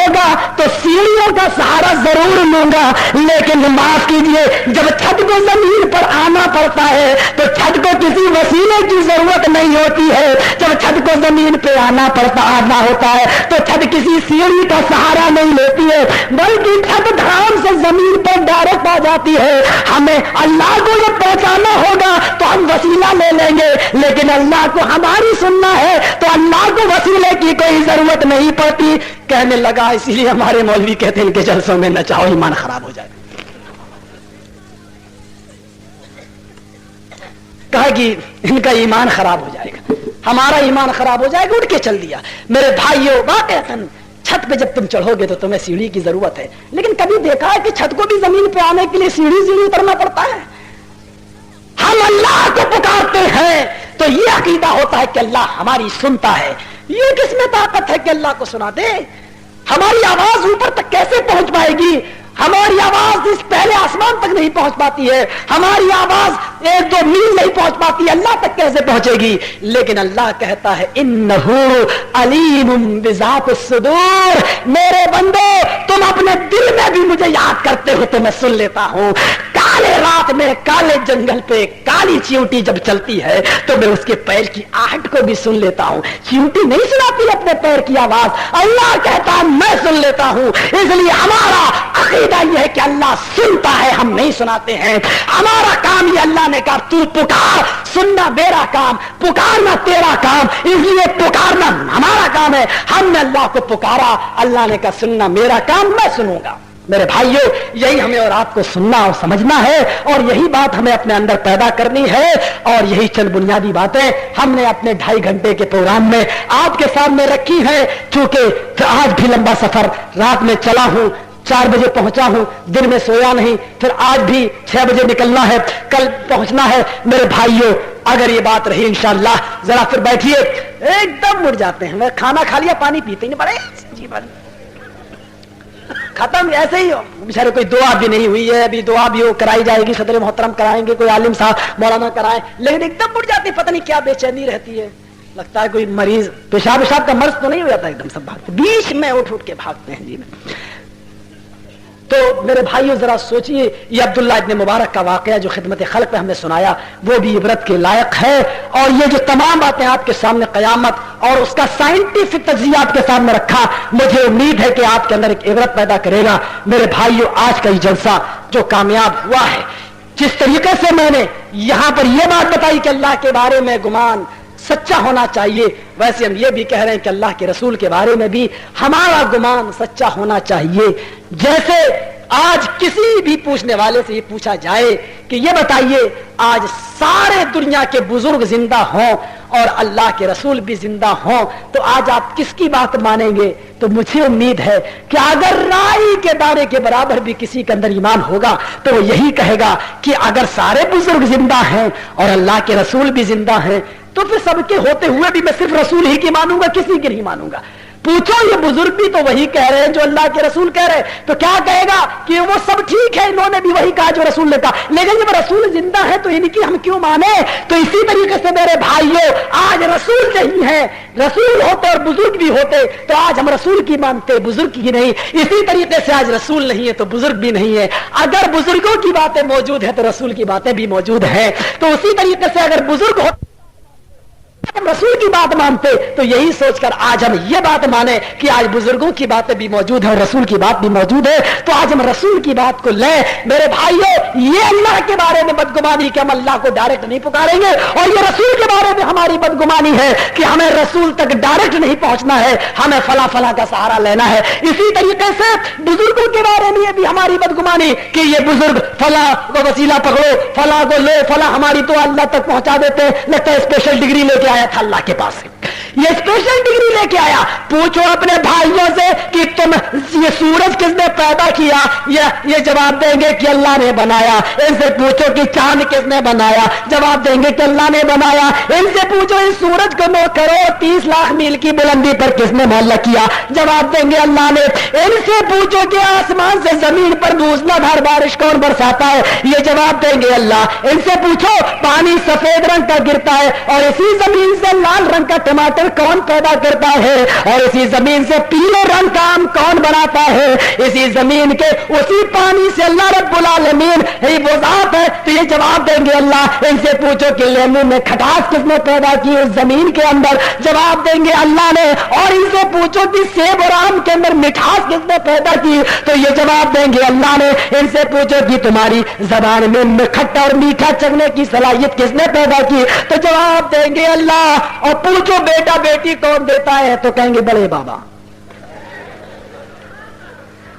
होगा तो सीढ़ियों का सहारा जरूर लूंगा, लेकिन माफ कीजिए, जब छत को जमीन पर आना पड़ता है तो छत को किसी वसीले की जरूरत नहीं होती है। जब छत को जमीन पे आना होता है तो छत किसी सीढ़ी का सहारा नहीं लेती है, बल्कि छत धड़ाम से जमीन पर डायरेक्ट आ जाती है। हमें अल्लाह को जब पहचाना होगा तो हम वसीला ले लेंगे, लेकिन अल्लाह को हमारी सुनना है तो अल्लाह को वसीले की कोई जरूरत नहीं पड़ती। कहने लगा, इसीलिए हमारे मौलवी कहते हैं इनके जलसों में न चाहो, ईमान खराब हो जाए। कहा कि इनका ईमान खराब हो जाएगा, हमारा ईमान खराब हो जाएगा। उठ के चल दिया। मेरे भाइयों, वाकईतन छत पे जब तुम चढ़ोगे तो तुम्हें सीढ़ी की जरूरत है, लेकिन कभी देखा है कि छत को भी जमीन पे आने के लिए सीढ़ी उतरना पड़ता है? हम अल्लाह को पुकारते हैं तो ये अकीदा होता है कि अल्लाह हमारी सुनता है। ये किसमें ताकत है कि अल्लाह को सुना दे? हमारी आवाज ऊपर तक कैसे पहुंच पाएगी? हमारी आवाज इस पहले आसमान तक नहीं पहुंच पाती है, हमारी आवाज 1-2 मील नहीं पहुंच पाती, अल्लाह तक कैसे पहुंचेगी? लेकिन अल्लाह कहता है, इन्नहु अलीमुम बिज़ातिस सुदूर। मेरे बंदो, तुम अपने दिल में भी मुझे याद करते हो तो मैं सुन लेता हूं। काले रात में काले जंगल पे काली चींटी जब चलती है तो मैं उसके पैर की आहट को भी सुन लेता हूं। चींटी नहीं सुनाती अपने पैर की आवाज, अल्लाह कहता है मैं सुन लेता हूं। इसलिए हमारा अकीदा यह है कि अल्लाह सुनता है, हम नहीं सुनाते हैं। हमारा काम ये, अल्लाह ने कहा तू पुकार, सुनना मेरा काम, पुकारना तेरा काम। इसलिए पुकारना हमारा काम है, हमने अल्लाह को पुकारा, अल्लाह ने कहा सुनना मेरा काम, मैं सुनूंगा। मेरे भाइयों, यही हमें और आपको सुनना और समझना है, और यही बात हमें अपने अंदर पैदा करनी है। और यही चंद बुनियादी बातें हमने अपने 2.5 घंटे के प्रोग्राम में आपके सामने रखी हैं। चूंकि आज भी लंबा सफर रात में चला हूं, 4 बजे पहुंचा हूं, दिन में सोया नहीं, फिर आज भी 6 बजे निकलना है, कल पहुंचना है। मेरे भाइयों, अगर ये बात रही इंशाअल्लाह, जरा फिर बैठिए, एकदम मुड़ जाते हैं। मैं खाना खा लिया, पानी पीते ही नहीं, बड़े जीवन खत्म। ऐसे ही बेचारे कोई दुआ भी नहीं हुई है, अभी दुआ भी हो कराई जाएगी, सदर मोहतरम कराएंगे, कोई आलिम साहब मौलाना कराए, लेकिन एकदम मुड़ जाती, पता नहीं क्या बेचैनी रहती है। लगता है कोई मरीज पेशाब का मर्ज तो नहीं हो जाता, एकदम सब भागते, बीच में उठ के भागते हैं जी। तो मेरे भाइयों, जरा सोचिए, ये अब्दुल्ला इब्न मुबारक का वाकया जो खिदमत खल्क पे हमने सुनाया, वो भी इबरत के लायक है। और ये जो तमाम बातें आपके सामने कयामत और उसका साइंटिफिक तज्जिया आपके सामने रखा, मुझे उम्मीद है कि आपके अंदर एक इबरत पैदा करेगा। मेरे भाइयों, आज का ये जलसा जो कामयाब हुआ है, जिस तरीके से मैंने यहां पर यह बात बताई कि अल्लाह के बारे में गुमान सच्चा होना चाहिए, वैसे हम ये भी कह रहे हैं कि अल्लाह के रसूल के बारे में भी हमारा गुमान सच्चा होना चाहिए। जैसे आज किसी भी पूछने वाले से ये पूछा जाए कि ये बताइए, आज सारे दुनिया के बुजुर्ग जिंदा हों और अल्लाह के रसूल भी जिंदा हों, तो आज आप किसकी बात मानेंगे? तो मुझे उम्मीद है कि अगर राई के दाने के बराबर भी किसी के अंदर ईमान होगा तो वो यही कहेगा कि अगर सारे बुजुर्ग जिंदा हैं और अल्लाह के रसूल भी जिंदा हैं, तो फिर सबके होते हुए भी मैं सिर्फ रसूल ही की मानूंगा, किसी की नहीं मानूंगा। पूछो, ये बुजुर्ग भी तो वही कह रहे हैं जो अल्लाह के रसूल कह रहे हैं, तो क्या कहेगा कि वो सब ठीक है, इन्होंने भी वही कहा जो रसूल ने कहा, लेकिन जब रसूल जिंदा है तो इनकी हम क्यों माने? तो इसी तरीके से मेरे भाइयों, आज रसूल नहीं है, रसूल होते और बुजुर्ग भी होते तो आज हम रसूल की मानते, बुजुर्ग की नहीं। इसी तरीके से आज रसूल नहीं है तो बुजुर्ग भी नहीं है। अगर बुजुर्गों की बातें मौजूद है तो रसूल की बातें भी मौजूद है। तो उसी तरीके से अगर बुजुर्ग हो रसूल की बात मानते तो यही सोचकर आज हम ये बात माने कि आज बुजुर्गों की बातें भी मौजूद है और रसूल की बात भी मौजूद है, तो आज हम रसूल की बात को लें। मेरे भाइयों, ये अल्लाह के बारे में बदगुमानी कि हम अल्लाह को डायरेक्ट नहीं पुकारेंगे, और ये रसूल के बारे में हमारी बदगुमानी है कि हमें रसूल तक डायरेक्ट नहीं पहुंचना है, हमें फला फला का सहारा लेना है। इसी तरीके से बुजुर्गों के बारे में भी हमारी बदगुमानी कि ये बुजुर्ग फला को वसीला पकड़ो, फला को लो, फला हमारी तो अल्लाह तक पहुंचा देते, लगता है स्पेशल डिग्री लेके आया था अल्लाह के पास से, ये स्पेशल डिग्री लेके आया। पूछो अपने भाइयों से कि तुम ये सूरज किसने पैदा किया, ये जवाब देंगे कि अल्लाह ने बनाया। इनसे पूछो कि चांद किसने बनाया, जवाब देंगे कि अल्लाह ने बनाया। इनसे पूछो इस सूरज को 9 करोड़ 30 लाख मील की बुलंदी पर किसने मुहल्ला किया, जवाब देंगे अल्लाह ने। इनसे पूछो कि आसमान से जमीन पर मूसलाधार बारिश कौन बरसाता है, ये जवाब देंगे अल्लाह। इनसे पूछो पानी सफेद रंग का गिरता है और इसी जमीन से लाल रंग का टमाटर कौन पैदा करता है, और इसी जमीन से पीले रंग का आम कौन आसमान बनाता है, इसी जमीन के उसी पानी से अल्लाह रब्बुल आलमीन वो जात है। तो ये जवाब देंगे अल्लाह, इनसे पूछो कि लेमू में खटास किसने पैदा की उस जमीन के अंदर, जवाब देंगे अल्लाह ने। और इनसे पूछो कि सेब और आम के अंदर मिठास किसने पैदा की, तो ये जवाब देंगे अल्लाह ने। इनसे पूछो कि तुम्हारी जबान में खट्टा और मीठा चखने की सलाहियत किसने पैदा की, तो जवाब देंगे अल्लाह। और पूछो बेटा बेटी कौन देता है, तो कहेंगे बड़े बाबा।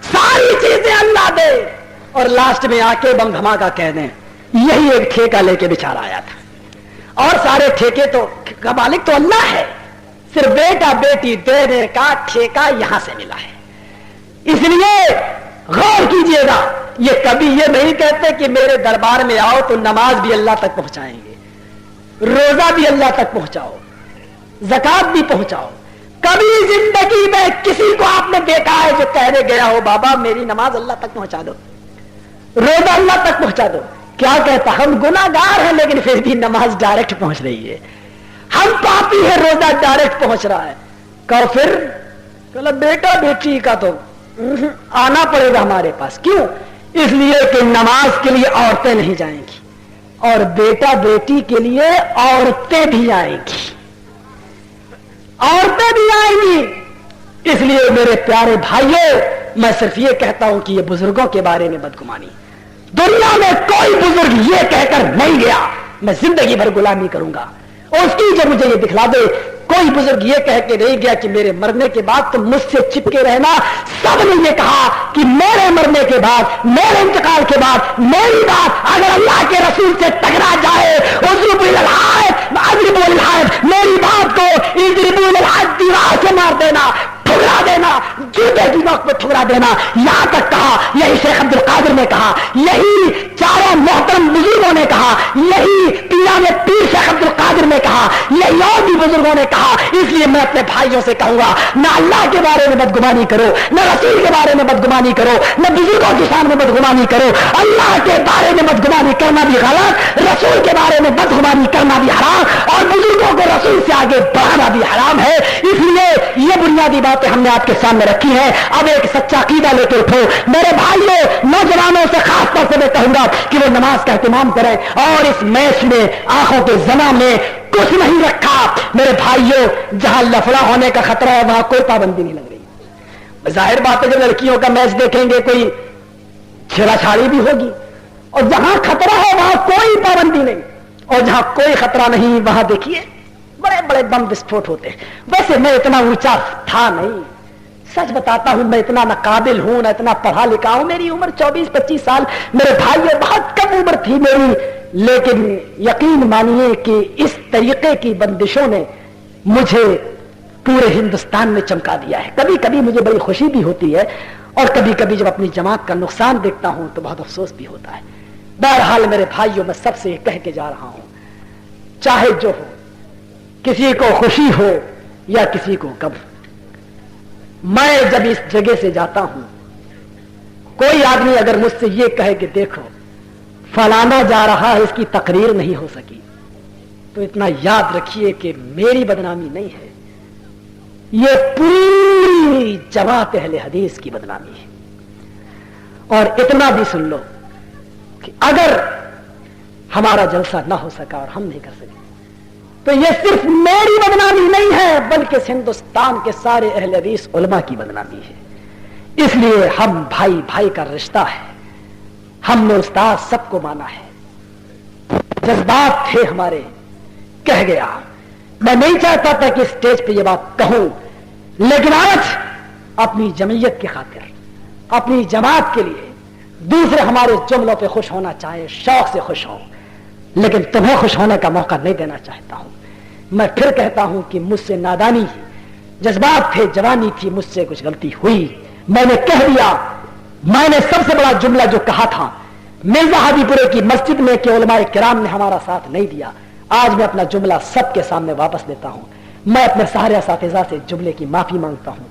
सारी चीजें अल्लाह दे और लास्ट में आके बम धमाका कह दें यही एक ठेका लेके बेचारा आया था, और सारे ठेके तो का मालिक तो अल्लाह है, सिर्फ बेटा बेटी देने का ठेका यहां से मिला है। इसलिए गौर कीजिएगा, ये कभी ये नहीं कहते कि मेरे दरबार में आओ तो नमाज भी अल्लाह तक पहुंचाएंगे, रोजा भी अल्लाह तक पहुंचाओ, ज़कात भी पहुंचाओ। कभी जिंदगी में किसी को आपने देखा है जो कहने गया हो बाबा मेरी नमाज अल्लाह तक पहुंचा दो, रोजा अल्लाह तक पहुंचा दो? क्या कहता, हम गुनाहगार हैं लेकिन फिर भी नमाज डायरेक्ट पहुंच रही है, हम पापी हैं रोजा डायरेक्ट पहुंच रहा है। कहो फिर चलो बेटा बेटी का तो आना पड़ेगा हमारे पास। क्यों? इसलिए कि नमाज के लिए औरतें नहीं जाएंगी और बेटा बेटी के लिए औरतें भी आएंगी, औरतें भी आएंगी। इसलिए मेरे प्यारे भाइयों, मैं सिर्फ ये कहता हूं कि ये बुजुर्गों के बारे में बदगुमानी, दुनिया में कोई बुजुर्ग ये कहकर नहीं गया मैं जिंदगी भर गुलामी करूंगा, और उसकी जब मुझे ये दिखला दे कोई बुजुर्ग ये कह के नहीं गया कि मेरे मरने के बाद तुम मुझसे चिपके रहना। सबने ये कहा कि मेरे मरने के बाद, मेरे इंतकाल के बाद मेरी बात अगर अल्लाह के रसूल से टकरा जाए, मेरी बात को दीवार से मार देना, ठुकरा देना, जूते की नोक पे ठुकरा देना। यहां तक कहा, यही शेख अब्दुल कादिर ने कहा, यही चारों मोहतरम बुजुर्गों ने कहा, यही पीराने पीर शेख अब्दुल कादिर ने कहा, यही और भी बुजुर्गों ने कहा। इसलिए मैं अपने भाइयों से कहूंगा, न अल्लाह के बारे में बदगुमानी करो, न रसूल के बारे में बदगुमानी करो, न बुजुर्गों की शान में बदगुमानी करो। अल्लाह के बारे में बदगुमानी करना भी गलत, रसूल के बारे में बदगुमानी करना भी हराम, और बुजुर्गों को रसूल से आगे बढ़ाना भी हराम है। इसलिए ये बुनियादी बातें हमने आपके सामने रखी है। अब एक सच्चा अकीदा लेकर उठो मेरे भाइयों, नौजवानों से खास तौर से मैं कहूंगा कि वो नमाज का एहतमाम करें, और इस मैच में आंखों के जना में कुछ नहीं रखा मेरे भाइयों। जहां लफड़ा होने का खतरा है वहां कोई पाबंदी नहीं लग रही। जाहिर बात है जब लड़कियों का मैच देखेंगे कोई छेड़ाछाड़ी भी होगी, और जहां खतरा है वहां कोई पाबंदी नहीं, और जहां कोई खतरा नहीं वहां देखिए बड़े बड़े बम विस्फोट होते हैं। वैसे मैं इतना ऊंचा था नहीं, सच बताता हूं, मैं इतना न काबिल हूं न इतना पढ़ा लिखा हूं। मेरी उम्र 24-25 साल, मेरे भाइयों बहुत कम उम्र थी मेरी, लेकिन यकीन मानिए कि इस तरीके की बंदिशों ने मुझे पूरे हिंदुस्तान में चमका दिया है। कभी कभी मुझे बड़ी खुशी भी होती है, और कभी कभी जब अपनी जमात का नुकसान देखता हूं तो बहुत अफसोस भी होता है। बहरहाल मेरे भाइयों, मैं सबसे कह के जा रहा हूं, चाहे जो हो, किसी को खुशी हो या किसी को गम, मैं जब इस जगह से जाता हूं, कोई आदमी अगर मुझसे ये कहे कि देखो फलाना जा रहा है, इसकी तकरीर नहीं हो सकी, तो इतना याद रखिए कि मेरी बदनामी नहीं है, ये पूरी जमात अहले हदीस की बदनामी है। और इतना भी सुन लो कि अगर हमारा जलसा ना हो सका और हम नहीं कर सके, तो ये सिर्फ मेरी बदनामी नहीं है, बल्कि हिंदुस्तान के सारे अहले हदीस उलमा की बदनामी है। इसलिए हम भाई भाई का रिश्ता है, हमने उस्ताद सबको माना है, जज्बात थे हमारे, कह गया। मैं नहीं चाहता था कि स्टेज पे ये बात कहूं, लेकिन आज अपनी जमीयत की खातिर, अपनी जमात के लिए दूसरे हमारे जुमलों पे खुश होना चाहे, शौक से खुश हो, लेकिन तुम्हें खुश होने का मौका नहीं देना चाहता हूं। मैं फिर कहता हूं कि मुझसे नादानी, जज्बात थे, जवानी थी, मुझसे कुछ गलती हुई, मैंने कह दिया। मैंने सबसे बड़ा जुमला जो कहा था मिर्जा हाजीपुरे की मस्जिद में कि उलमाए किराम ने हमारा साथ नहीं दिया, आज मैं अपना जुमला सबके सामने वापस लेता हूं। मैं अपने सारे असातिज़ा से जुमले की माफी मांगता हूं।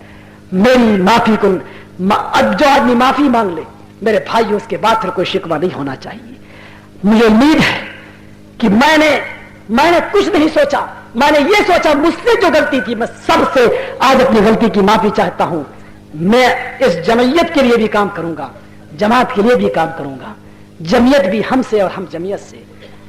मेरी माफी को जो आदमी माफी मांग ले मेरे भाई, उसके बाद फिर कोई शिकवा नहीं होना चाहिए। मुझे उम्मीद है कि मैंने कुछ नहीं सोचा, मैंने ये सोचा मुझसे जो गलती थी मैं सबसे आज अपनी गलती की माफी चाहता हूं। मैं इस जमीयत के लिए भी काम करूंगा, जमात के लिए भी काम करूंगा। जमीयत भी हमसे और हम जमीयत से।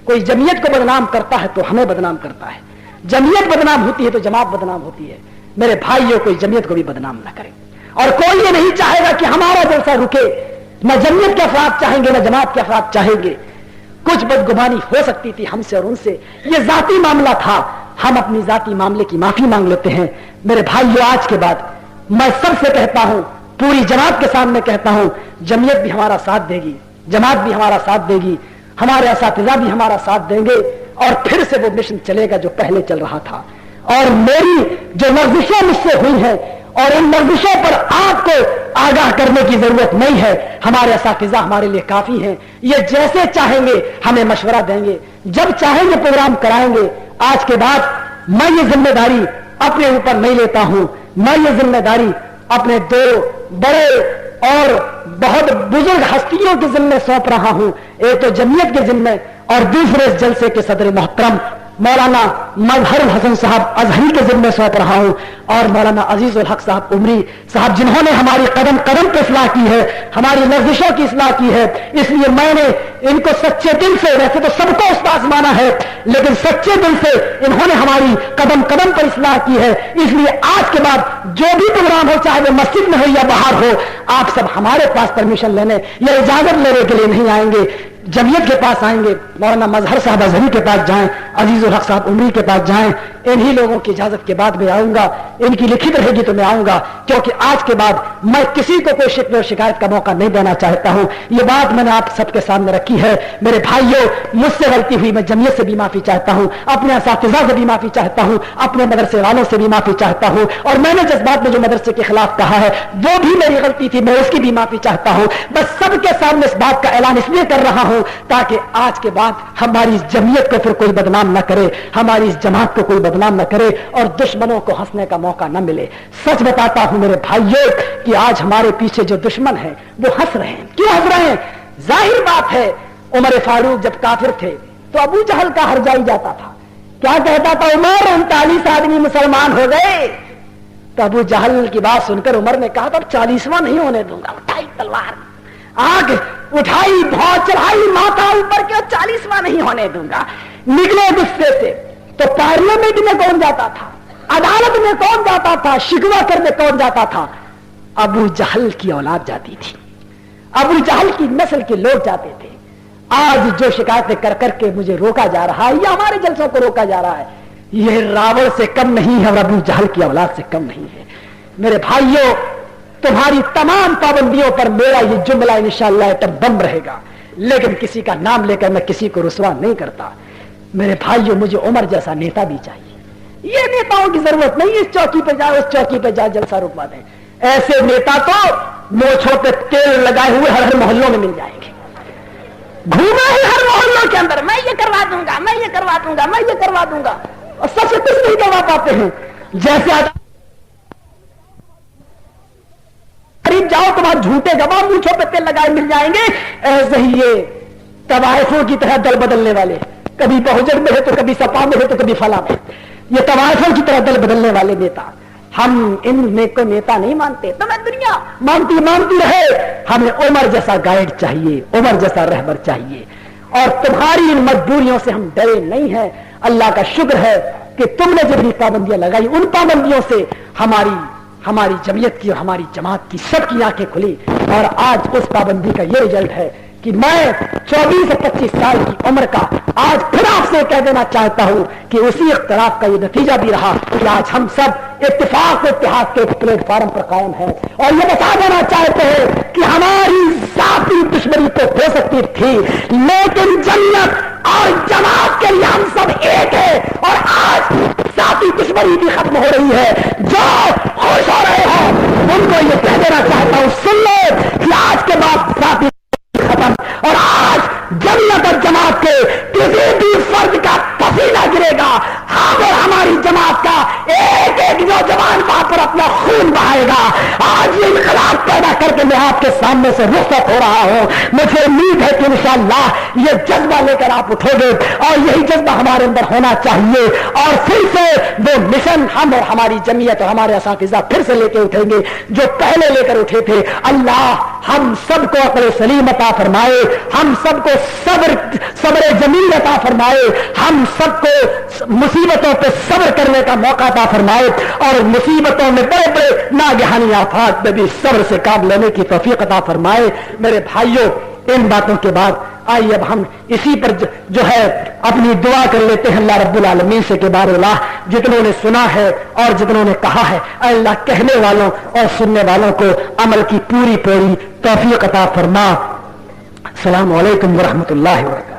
कोई जमीयत को बदनाम करता है तो हमें बदनाम करता है, जमीयत बदनाम होती है तो जमात बदनाम होती है। मेरे भाइयों, कोई जमीयत को भी बदनाम ना करे, और कोई ये नहीं चाहेगा कि हमारा जलसा रुके। न जमीयत के अफराद चाहेंगे, न जमात के अफराद चाहेंगे। कुछ बदगुमानी हो सकती थी हमसे और उनसे, ये जाती मामला था। हम अपनी जाती मामले की माफी मांग लेते हैं। मेरे भाइयों, आज के बाद मैं सबसे कहता हूं, पूरी जमात के सामने कहता हूं, जमीयत भी हमारा साथ देगी, जमात भी हमारा साथ देगी, हमारे असातिज़ा भी हमारा साथ देंगे, और फिर से वो मिशन चलेगा जो पहले चल रहा था। और मेरी जो लर्जिशें मुझसे हुई हैं, और इन लर्जिशों पर आपको आगाह करने की जरूरत नहीं है। हमारे असातिज़ा हमारे लिए काफी हैं। ये जैसे चाहेंगे हमें मशवरा देंगे, जब चाहेंगे प्रोग्राम कराएंगे। आज के बाद मैं ये जिम्मेदारी अपने ऊपर नहीं लेता हूं, मैं ये जिम्मेदारी अपने दो बड़े और बहुत बुजुर्ग हस्तियों के जिम्मे सौंप रहा हूं। एक तो जमीयत के जिम्मे, और दूसरे इस जलसे के सदर मोहतरम मौलाना मजहर हसन साहब अजहरी के जिम्मे सौंप रहा हूं, और मौलाना अजीजुल हक साहब उमरी साहब, जिन्होंने हमारी कदम कदम पर इस्लाह की है, हमारी लर्जिशों की इस्लाह की है। इसलिए मैंने इनको सच्चे दिल से, वैसे तो सबको उस्ताद माना है, लेकिन सच्चे दिल से इन्होंने हमारी कदम कदम पर इस्लाह की है। इसलिए आज के बाद जो भी प्रोग्राम हो, चाहे वो मस्जिद में हो या बाहर हो, आप सब हमारे पास परमिशन लेने या इजाजत लेने के लिए नहीं आएंगे, जमीयत के पास आएंगे। मौलाना मजहर साहब अजहरी के पास जाएं, अजीजुल हक साहब उमरी के पास जाएं। इन्हीं लोगों की इजाजत के बाद मैं आऊंगा, इनकी लिखित रहेगी तो मैं आऊंगा, क्योंकि आज के बाद मैं किसी को कोई शिकवे और शिकायत का मौका नहीं देना चाहता हूं। ये बात मैंने आप सबके सामने रखी है। मेरे भाइयों, मुझसे गलती हुई, मैं जमीयत से भी माफी चाहता हूं, अपने असातिज़ा से भी माफी चाहता हूं, अपने मदरसे वालों से भी माफी चाहता हूं, और मैंने जिस बात में जो मदरसे के खिलाफ कहा है वो भी मेरी गलती थी, मैं उसकी भी माफी चाहता हूं। बस सबके सामने इस बात का ऐलान इसलिए कर रहा हूं ताकि आज के बाद हमारी इस जमीयत को फिर कोई बदनाम न करे, हमारी इस जमात को कोई बदनाम न करे, और दुश्मनों को हंसने का मौका न मिले। सच बताता हूं मेरे भाइयों कि आज हमारे पीछे जो दुश्मन है वो हंस रहे हैं। क्यों हंस रहे हैं? जाहिर बात है, उमर फारूक जब काफिर थे तो अबू जहल का हरजाई जाता था, क्या कहता था? उमर, 39 आदमी मुसलमान हो गए। तो अबू जहल की बात सुनकर उमर ने कहा, तब 40वां नहीं होने दूंगा। उठाई तलवार, आग उठाई, भौं चढ़ाई, माथा ऊपर के, 40वां नहीं होने दूंगा। निकले गुस्से से। तो पार्लियामेंट में कौन जाता था? अदालत में कौन जाता था? शिकवा करने कौन जाता था? अबू जहल की औलाद जाती थी, अबू जहल की नस्ल के लोग जाते थे। आज जो शिकायतें कर करके मुझे रोका जा रहा है या हमारे जलसों को रोका जा रहा है, यह रावण से कम नहीं है और अबू जहल की औलाद से कम नहीं है। मेरे भाइयों, तुम्हारी तमाम पाबंदियों पर मेरा ये जुमला इंशाअल्लाह एटम बम रहेगा, लेकिन किसी का नाम लेकर मैं किसी को रुसवा नहीं करता। मेरे भाइयों, मुझे उमर जैसा नेता भी चाहिए। ये नेताओं की जरूरत नहीं, इस चौकी पे जाओ, उस चौकी पे जाओ, जलसा रुकवा दें। ऐसे नेता तो मोछों पे तेल लगाए हुए हर मोहल्लों में मिल जाएंगे, घूमे ही हर मोहल्लों के अंदर, मैं ये करवा दूंगा, मैं ये करवा दूंगा, मैं ये करवा दूंगा, और सबसे कुछ नहीं करवा पाते हैं। जैसे करीब जाओ तो वहां झूठे गवाह मूछों पे तेल लगाए मिल जाएंगे, ऐसे ही ये तवायफों की तरह दल बदलने वाले, कभी बहुजन में है तो कभी सपा में है तो कभी फला में, ये तवायफों की तरह दल बदलने वाले नेता। हम इनमें को नेता नहीं मानते, तो मैं दुनिया मानती रहे, हमें उमर जैसा गाइड चाहिए, उमर जैसा रहबर चाहिए। और तुम्हारी इन मजबूरियों से हम डरे नहीं हैं। अल्लाह का शुक्र है कि तुमने जो भी पाबंदियां लगाई, उन पाबंदियों से हमारी जमीयत की और हमारी जमात की सबकी आंखें खुली, और आज उस पाबंदी का ये रिजल्ट है कि मैं 24 और 25 साल की उम्र का आज फिर आपसे कह देना चाहता हूं कि उसी इख्तिलाफ का ये नतीजा भी रहा कि आज हम सब इत्तेफाक और इत्तेहाद के प्लेटफॉर्म पर कायम है। और ये बता देना चाहते हैं कि हमारी जाती दुश्मनी तो हो सकती थी, लेकिन जन्नत और जमात के लिए हम सब एक है, और आज जाती दुश्मनी भी खत्म हो रही है। जो खुश हो रहे हो उनको ये कह देना चाहता हूं, सुन लो कि आज के बाद जाती खत्म, और आज जन्नत और जमात के किसी भी फर्द का पसीना गिरेगा, हम और हमारी जमात का एक एक नौजवान वहां पर अपना खून बहाएगा। आज ये इनकलाब पैदा करके मैं आपके सामने से रुखसत हो रहा हूं। मुझे उम्मीद है कि इंशाअल्लाह ये जज्बा लेकर आप उठोगे और यही जज्बा हमारे अंदर होना चाहिए और फिर से वो मिशन हम और हमारी जमीयत और हमारे असातिज़ा फिर से लेके उठेंगे जो पहले लेकर उठे थे। अल्लाह हम सबको अक़्ल सलीम अता फरमाए, हम सबको सब्र जमील अता फरमाए, हम सबको मुसीबतों पे सब्र करने का मौका अता फरमाए और मुसीबतों में बड़े बड़े नागहानी आफात में भी सब्र से काम लेने की तौफीक अता फरमाए। मेरे भाइयों, इन बातों के बाद आइए अब हम इसी पर जो है अपनी दुआ कर लेते हैं अल्लाह रब्बुल आलमीन से के बारगाह जितनों ने सुना है और जितनों ने कहा है, अल्लाह कहने वालों और सुनने वालों को अमल की पूरी पूरी तौफीक अता फरमा। अस्सलामु अलैकुम व रहमतुल्लाहि व बरकातहू।